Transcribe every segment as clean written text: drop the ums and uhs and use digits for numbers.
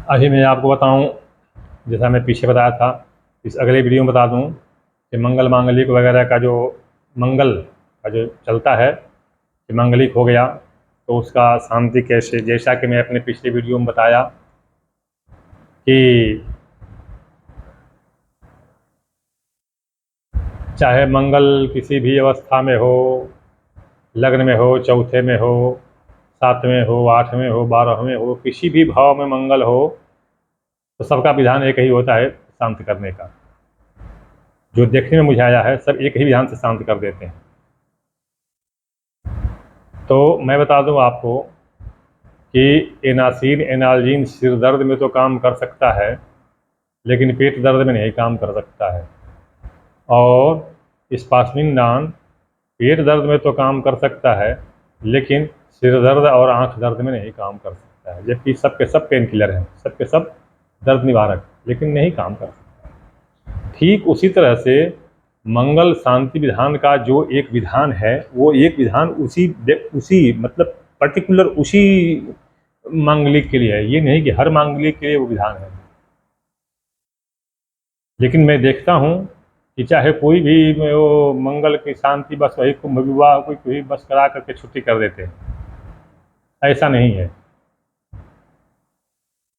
अभी मैं आपको बताऊं, जैसा मैं पीछे बताया था, इस अगले वीडियो में बता दूं कि मंगल मांगलिक वगैरह का जो मंगल का जो चलता है कि मांगलिक हो गया तो उसका शांति कैसे, जैसा कि मैं अपने पिछले वीडियो में बताया कि चाहे मंगल किसी भी अवस्था में हो, लग्न में हो, चौथे में हो, सातवें हो, आठवें हो, 12वें हो, किसी भी भाव में मंगल हो, तो सबका विधान एक ही होता है शांत करने का। जो देखने में मुझे आया है सब एक ही विधान से शांत कर देते हैं। तो मैं बता दूं आपको कि एनासिन एनाल्जीन सिर दर्द में तो काम कर सकता है, लेकिन पेट दर्द में नहीं काम कर सकता है। और स्पासनिंडान पेट दर्द में तो काम कर सकता है, लेकिन सिर दर्द और आंख दर्द में नहीं काम कर सकता है। जबकि सबके सब पेन किलर हैं, सबके सब दर्द निवारक, लेकिन नहीं काम कर सकता। ठीक उसी तरह से मंगल शांति विधान का जो एक विधान है, वो एक विधान उसी मतलब पर्टिकुलर उसी मांगलिक के लिए है। ये नहीं कि हर मांगलिक के लिए वो विधान है। लेकिन मैं देखता हूँ कि चाहे कोई भी वो मंगल की शांति बस वही कुंभ विवाह कोई बस करा करके छुट्टी कर देते हैं, ऐसा नहीं है।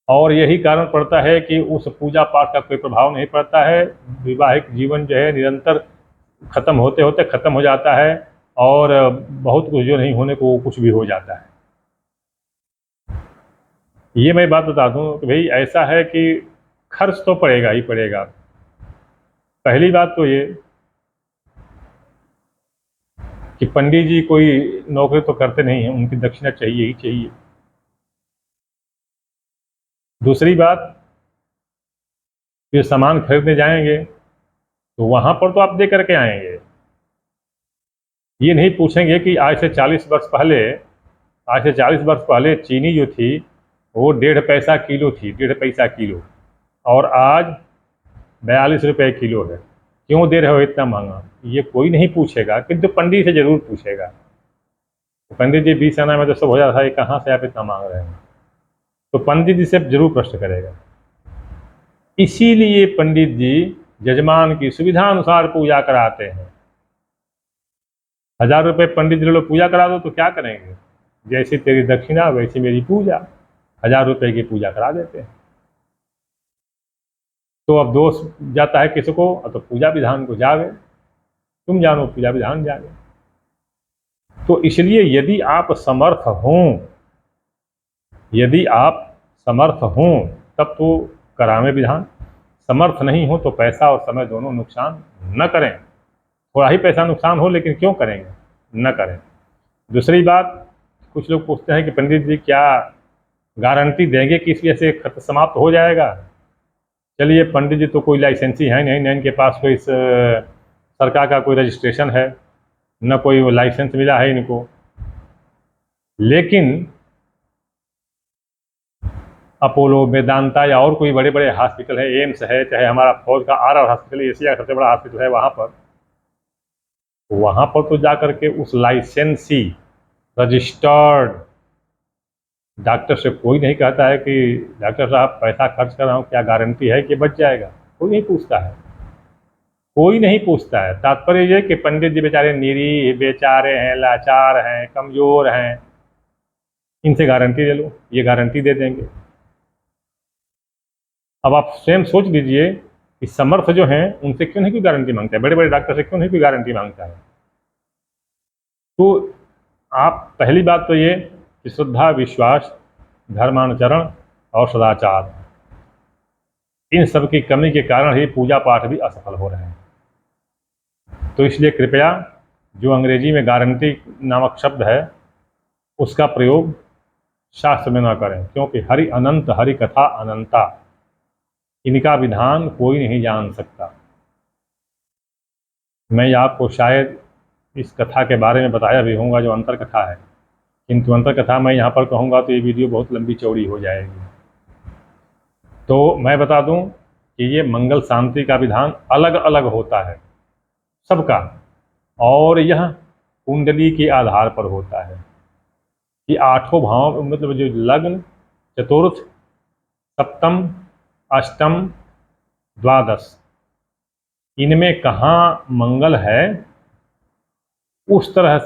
और यही कारण पड़ता है कि उस पूजा पाठ का कोई प्रभाव नहीं पड़ता है। वैवाहिक जीवन जो है निरंतर ख़त्म होते होते ख़त्म हो जाता है, और बहुत कुछ जो नहीं होने को कुछ भी हो जाता है। ये मैं बात बता दूं कि भाई ऐसा है कि खर्च तो पड़ेगा ही पड़ेगा। पहली बात तो ये कि पंडित जी कोई नौकरी तो करते नहीं हैं, उनकी दक्षिणा चाहिए ही चाहिए। दूसरी बात, ये सामान खरीदने जाएंगे तो वहाँ पर तो आप दे करके आएंगे। ये नहीं पूछेंगे कि आज से 40 वर्ष पहले चीनी जो थी वो 1.5 पैसा किलो थी, 1.5 पैसा किलो, और आज 42 रुपये किलो है। क्यों दे रहे हो इतना महंगा? ये कोई नहीं पूछेगा, किंतु पंडित से जरूर पूछेगा। तो पंडित जी 20 आना में तो सब हो जाता है, कहाँ से आप इतना मांग रहे हैं? तो पंडित जी से जरूर प्रश्न करेगा। इसीलिए पंडित जी जजमान की सुविधा अनुसार पूजा कराते हैं। 1000 रुपये पंडित जी लोग पूजा करा दो तो क्या करेंगे? जैसी तेरी दक्षिणा वैसी मेरी पूजा, 1000 रुपये की पूजा करा देते हैं। तो अब दोष जाता है किसको? तो पूजा विधान को जागे, तुम जानो पूजा विधान जागे। तो इसलिए यदि आप समर्थ हों तब तो करावें विधान। समर्थ नहीं हो तो पैसा और समय दोनों नुकसान न करें। थोड़ा ही पैसा नुकसान हो लेकिन क्यों करेंगे, न करें। दूसरी बात, कुछ लोग पूछते हैं कि पंडित जी क्या गारंटी देंगे कि इस वजह से खत समाप्त हो जाएगा? चलिए, पंडित जी तो कोई लाइसेंसी है नहीं, न इनके पास कोई सरकार का कोई रजिस्ट्रेशन है, न कोई वो लाइसेंस मिला है इनको। लेकिन अपोलो, वेदांता या और कोई बड़े बड़े हॉस्पिटल है, एम्स है, चाहे हमारा फौज का आर हॉस्पिटल एशिया का सबसे बड़ा हॉस्पिटल है, वहाँ पर तो जा करके उस लाइसेंसी रजिस्टर्ड डॉक्टर से कोई नहीं कहता है कि डॉक्टर साहब पैसा खर्च कर रहा हूँ, क्या गारंटी है कि बच जाएगा? कोई नहीं पूछता है, कोई नहीं पूछता है। तात्पर्य ये कि पंडित जी बेचारे निरीह बेचारे हैं, लाचार हैं, कमज़ोर हैं, इनसे गारंटी ले लो, ये गारंटी दे देंगे। अब आप स्वयं सोच लीजिए कि समर्थ जो हैं उनसे क्यों नहीं कोई गारंटी मांगता है, बड़े बड़े डॉक्टर से क्यों नहीं कोई गारंटी मांगता है? तो आप पहली बात तो ये कि श्रद्धा, विश्वास, धर्मानुचरण और सदाचार, इन सब की कमी के कारण ही पूजा पाठ भी असफल हो रहे हैं। तो इसलिए कृपया जो अंग्रेजी में गारंटी नामक शब्द है उसका प्रयोग शास्त्र में न करें, क्योंकि हरि अनंत, हरि कथा अनंता, इनका विधान कोई नहीं जान सकता। मैं आपको शायद इस कथा के बारे में बताया भी होगा जो अंतर कथा है, किंतु अंतर कथा मैं यहाँ पर कहूँगा तो ये वीडियो बहुत लंबी चौड़ी हो जाएगी। तो मैं बता दूं कि ये मंगल शांति का विधान अलग अलग होता है सबका, और यह कुंडली के आधार पर होता है कि 8 भाव मतलब जो लग्न, चतुर्थ, सप्तम, अष्टम, द्वादश, इनमें कहाँ मंगल है, उस तरह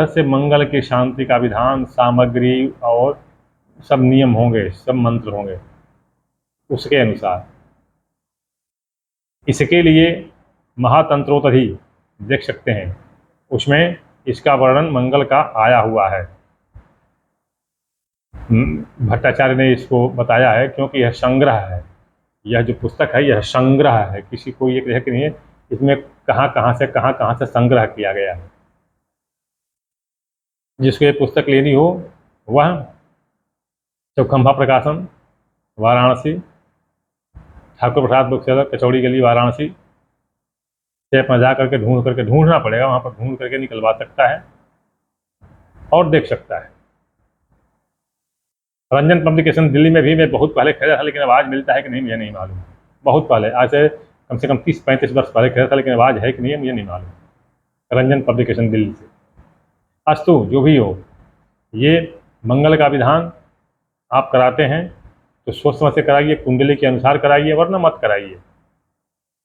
से मंगल की शांति का विधान, सामग्री और सब नियम होंगे, सब मंत्र होंगे उसके अनुसार। इसके लिए महातंत्रोतधि देख सकते हैं, उसमें इसका वर्णन मंगल का आया हुआ है। भट्टाचार्य ने इसको बताया है, क्योंकि यह संग्रह है, यह जो पुस्तक है यह संग्रह है, किसी को ये कहे कि नहीं है इसमें कहाँ कहाँ से संग्रह किया गया है। जिसको ये पुस्तक लेनी हो वह चौखंभा प्रकाशन, वाराणसी, ठाकुर प्रसाद बुक सेलर, कचौड़ी गली, वाराणसी से अपना जा करके ढूंढना पड़ेगा, वहाँ पर ढूंढ करके निकलवा सकता है और देख सकता है। रंजन पब्लिकेशन दिल्ली में भी मैं बहुत पहले खरीदा था, लेकिन अब आज मिलता है कि नहीं मुझे नहीं मालूम। बहुत पहले, आज से कम 30-35 वर्ष पहले खरीदा था, लेकिन अब आज है कि नहीं मुझे नहीं मालूम। रंजन पब्लिकेशन दिल्ली से। अस्तु, जो भी हो, ये मंगल का विधान आप कराते हैं तो सोच समझ से कराइए, कुंडली के अनुसार कराइए, वरना मत कराइए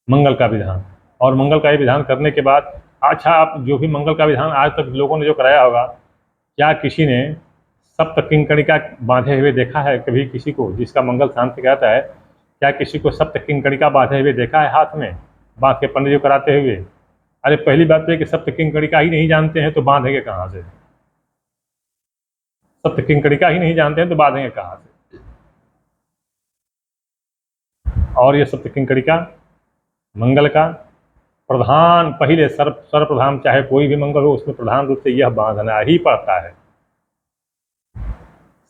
मंगल का विधान। और मंगल का ये विधान करने के बाद, अच्छा, आप जो भी मंगल का विधान आज तक लोगों ने जो कराया होगा, क्या किसी ने सप्त किंकणिका बांधे हुए देखा है कभी किसी को, जिसका मंगल शांति कहता है? क्या किसी को सप्त किंकणिका बांधे हुए देखा है हाथ में बांध के पंडित जी कराते हुए? अरे पहली बात तो है कि सप्त किंकणिका ही नहीं जानते हैं तो बांधेंगे कहाँ से? सप्त किंकणिका ही नहीं जानते हैं तो बांधेंगे कहाँ से? और ये सप्त किंकणिका मंगल का प्रधान, पहले सर्वप्रधान, चाहे कोई भी मंगल हो, उसमें प्रधान रूप से यह बांधना ही पड़ता है।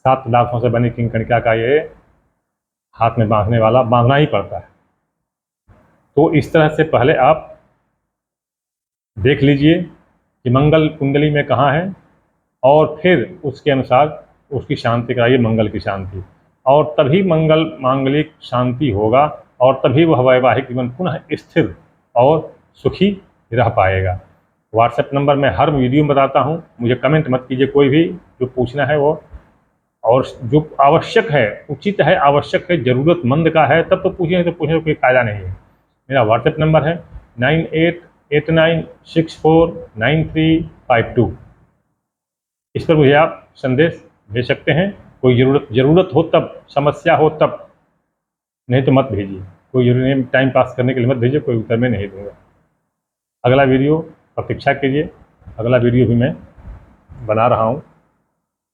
7 पदार्थों से बनी किंकणिका का ये हाथ में बांधने वाला बांधना ही पड़ता है। तो इस तरह से पहले आप देख लीजिए कि मंगल कुंडली में कहाँ है, और फिर उसके अनुसार उसकी शांति कराइए, मंगल की शांति, और तभी मंगल मांगलिक शांति होगा, और तभी वह वैवाहिक जीवन पुनः स्थिर और सुखी रह पाएगा। व्हाट्सएप नंबर मैं हर वीडियो में बताता हूँ, मुझे कमेंट मत कीजिए, कोई भी जो पूछना है वो, और जो आवश्यक है, उचित है, आवश्यक है, ज़रूरतमंद का है, तब तो पूछें, तो पूछने का कोई फ़ायदा नहीं है। मेरा व्हाट्सएप नंबर है 9889649352। इस पर मुझे आप संदेश भेज सकते हैं, कोई ज़रूरत हो तब, समस्या हो तब, नहीं तो मत भेजिए। कोई जरूरी नहीं, टाइम पास करने के लिए मत भेजिए, कोई उत्तर मैं नहीं दूंगा। अगला वीडियो प्रतीक्षा कीजिए, अगला वीडियो भी मैं बना रहा हूँ।